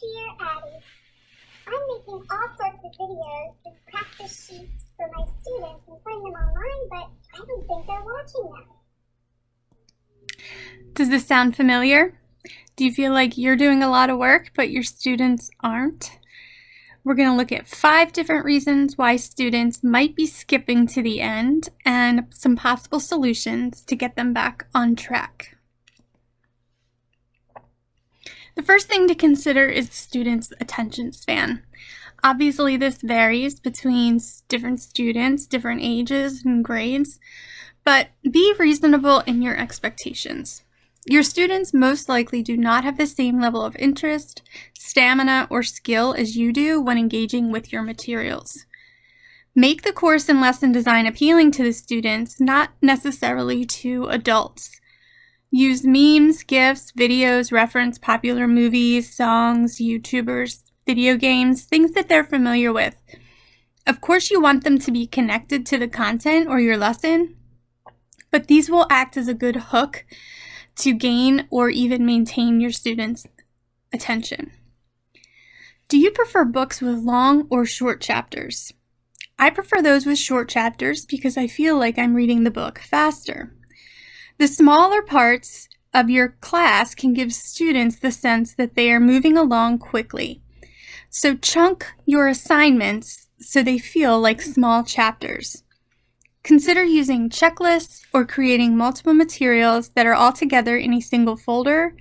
Dear Addie, I'm making all sorts of videos and practice sheets for my students and putting them online, but I don't think they're watching them. Does this sound familiar? Do you feel like you're doing a lot of work, but your students aren't? We're going to look at 5 different reasons why students might be skipping to the end and some possible solutions to get them back on track. The first thing to consider is the student's attention span. Obviously, this varies between different students, different ages and grades, but be reasonable in your expectations. Your students most likely do not have the same level of interest, stamina, or skill as you do when engaging with your materials. Make the course and lesson design appealing to the students, not necessarily to adults. Use memes, GIFs, videos, reference popular movies, songs, YouTubers, video games, things that they're familiar with. Of course, you want them to be connected to the content or your lesson, but these will act as a good hook to gain or even maintain your students' attention. Do you prefer books with long or short chapters? I prefer those with short chapters because I feel like I'm reading the book faster. The smaller parts of your class can give students the sense that they are moving along quickly. So chunk your assignments so they feel like small chapters. Consider using checklists or creating multiple materials that are all together in a single folder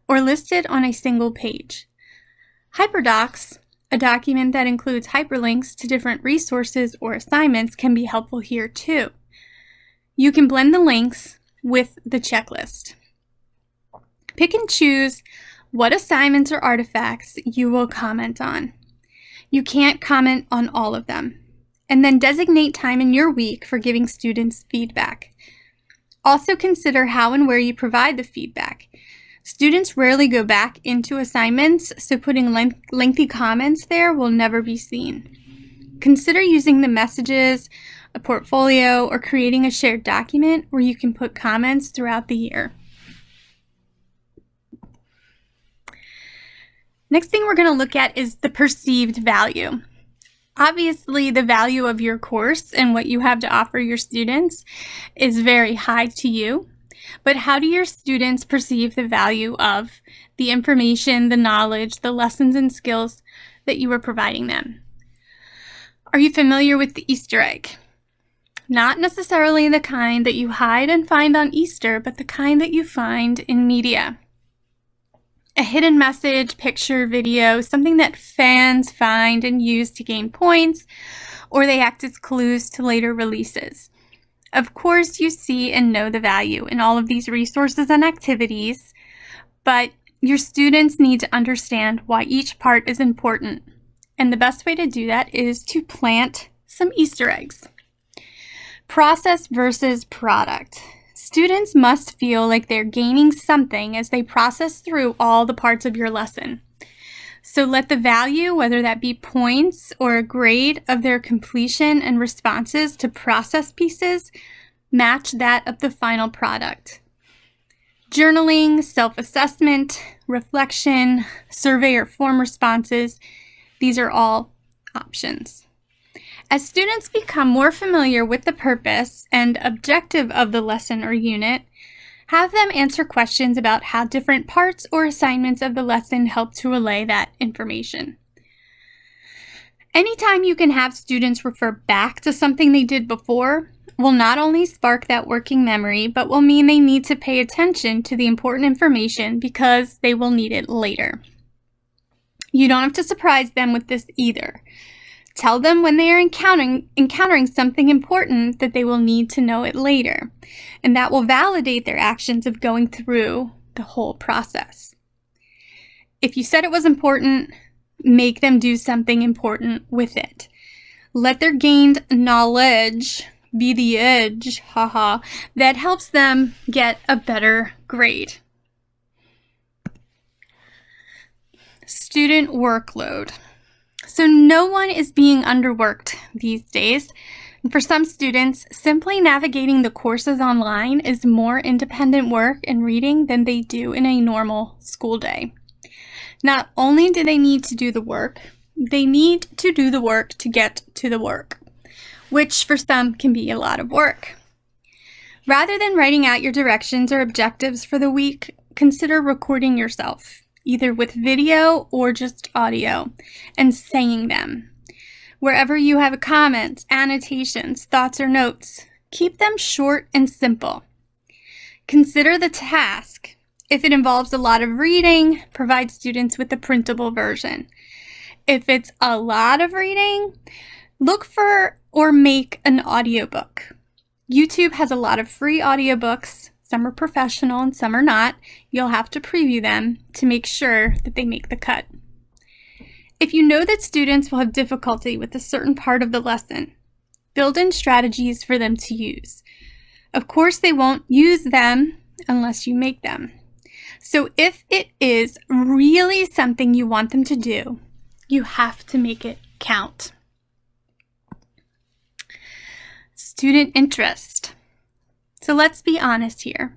or listed on a single page. Hyperdocs, a document that includes hyperlinks to different resources or assignments, can be helpful here too. You can blend the links with the checklist. Pick and choose what assignments or artifacts you will comment on. You can't comment on all of them. And then designate time in your week for giving students feedback. Also consider how and where you provide the feedback. Students rarely go back into assignments, so putting lengthy comments there will never be seen. Consider using the messages, a portfolio, or creating a shared document where you can put comments throughout the year. Next thing we're going to look at is the perceived value. Obviously, the value of your course and what you have to offer your students is very high to you, but how do your students perceive the value of the information, the knowledge, the lessons and skills that you are providing them? Are you familiar with the Easter egg? Not necessarily the kind that you hide and find on Easter, but the kind that you find in media. A hidden message, picture, video, something that fans find and use to gain points, or they act as clues to later releases. Of course, you see and know the value in all of these resources and activities, but your students need to understand why each part is important. And the best way to do that is to plant some Easter eggs. Process versus product. Students must feel like they're gaining something as they process through all the parts of your lesson. So let the value, whether that be points or a grade of their completion and responses to process pieces, match that of the final product. Journaling, self-assessment, reflection, survey or form responses, these are all options. As students become more familiar with the purpose and objective of the lesson or unit, have them answer questions about how different parts or assignments of the lesson help to relay that information. Anytime you can have students refer back to something they did before will not only spark that working memory, but will mean they need to pay attention to the important information because they will need it later. You don't have to surprise them with this either. Tell them when they are encountering something important that they will need to know it later, and that will validate their actions of going through the whole process. If you said it was important, make them do something important with it. Let their gained knowledge be the edge, that helps them get a better grade. Student workload. So no one is being underworked these days. And for some students, simply navigating the courses online is more independent work and reading than they do in a normal school day. Not only do they need to do the work, they need to do the work to get to the work, which for some can be a lot of work. Rather than writing out your directions or objectives for the week, consider recording yourself, either with video or just audio, and saying them. Wherever you have comments, annotations, thoughts, or notes, keep them short and simple. Consider the task. If it involves a lot of reading, provide students with the printable version. If it's a lot of reading, look for or make an audiobook. YouTube has a lot of free audiobooks. Some are professional and some are not. You'll have to preview them to make sure that they make the cut. If you know that students will have difficulty with a certain part of the lesson, build in strategies for them to use. Of course, they won't use them unless you make them. So if it is really something you want them to do, you have to make it count. Student interest. So let's be honest here.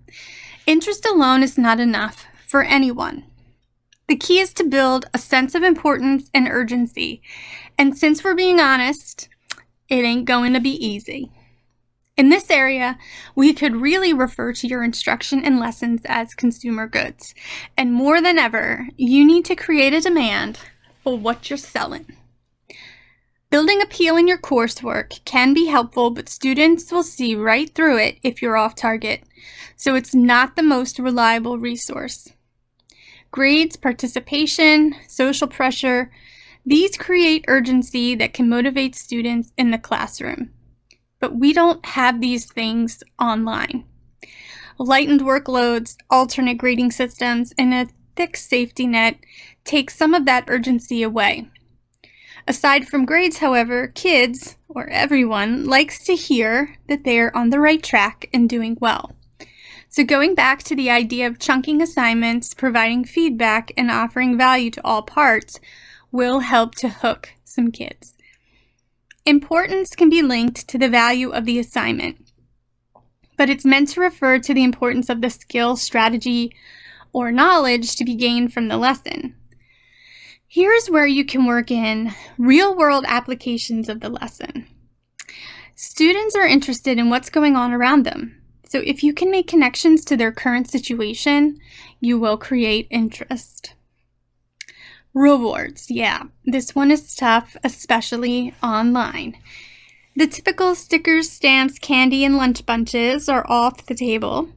Interest alone is not enough for anyone. The key is to build a sense of importance and urgency. And since we're being honest, it ain't going to be easy. In this area, we could really refer to your instruction and lessons as consumer goods. And more than ever, you need to create a demand for what you're selling. Building appeal in your coursework can be helpful, but students will see right through it if you're off target, so it's not the most reliable resource. Grades, participation, social pressure, these create urgency that can motivate students in the classroom. But we don't have these things online. Lightened workloads, alternate grading systems, and a thick safety net take some of that urgency away. Aside from grades, however, kids, or everyone, likes to hear that they are on the right track and doing well. So going back to the idea of chunking assignments, providing feedback, and offering value to all parts will help to hook some kids. Importance can be linked to the value of the assignment, but it's meant to refer to the importance of the skill, strategy, or knowledge to be gained from the lesson. Here's where you can work in real-world applications of the lesson. Students are interested in what's going on around them, so if you can make connections to their current situation, you will create interest. Rewards, yeah, this one is tough, especially online. The typical stickers, stamps, candy, and lunch bunches are off the table.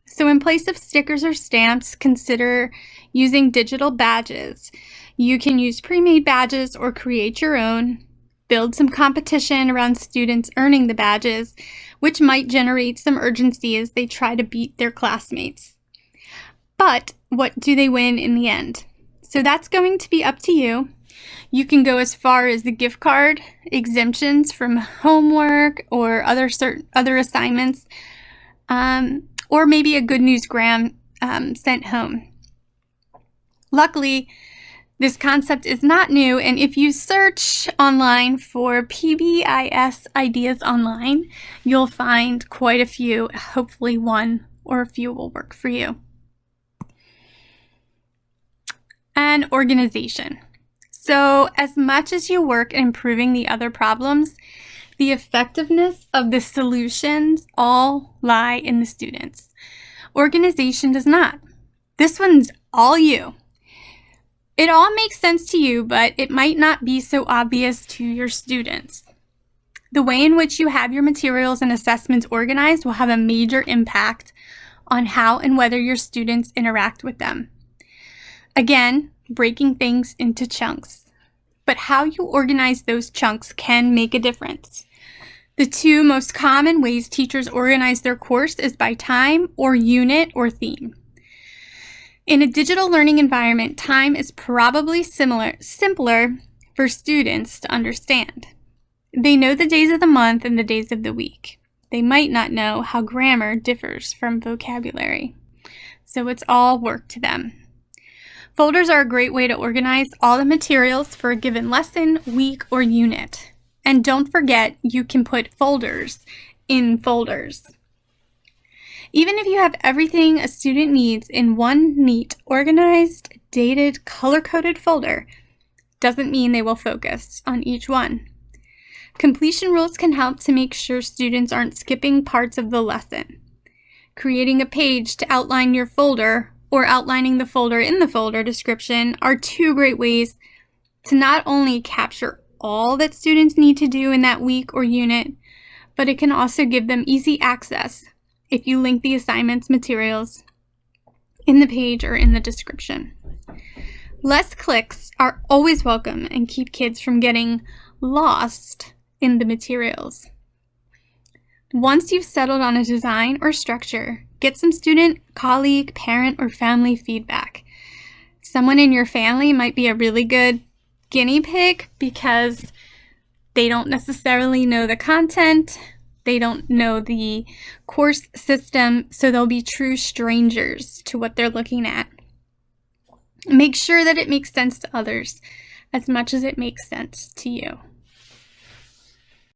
So in place of stickers or stamps, consider using digital badges. You can use pre-made badges or create your own. Build some competition around students earning the badges, which might generate some urgency as they try to beat their classmates. But what do they win in the end? So that's going to be up to you. You can go as far as the gift card, exemptions from homework or other assignments, or maybe a good news gram sent home. Luckily, this concept is not new, and if you search online for PBIS ideas online, you'll find quite a few. Hopefully one or a few will work for you. And organization. So as much as you work at improving the other problems, the effectiveness of the solutions all lie in the students. Organization does not. This one's all you. It all makes sense to you, but it might not be so obvious to your students. The way in which you have your materials and assessments organized will have a major impact on how and whether your students interact with them. Again, breaking things into chunks. But how you organize those chunks can make a difference. The two most common ways teachers organize their course is by time or unit or theme. In a digital learning environment, time is probably simpler for students to understand. They know the days of the month and the days of the week. They might not know how grammar differs from vocabulary. So it's all work to them. Folders are a great way to organize all the materials for a given lesson, week, or unit. And don't forget, you can put folders in folders. Even if you have everything a student needs in one neat, organized dated, color-coded folder doesn't mean they will focus on each one. Completion rules can help to make sure students aren't skipping parts of the lesson. Creating a page to outline your folder or outlining the folder in the folder description are two great ways to not only capture all that students need to do in that week or unit, but it can also give them easy access if you link the assignments materials in the page or in the description. Less clicks are always welcome and keep kids from getting lost in the materials. Once you've settled on a design or structure, get some student, colleague, parent, or family feedback. Someone in your family might be a really good guinea pig because they don't necessarily know the content, they don't know the course system, so they'll be true strangers to what they're looking at. Make sure that it makes sense to others as much as it makes sense to you.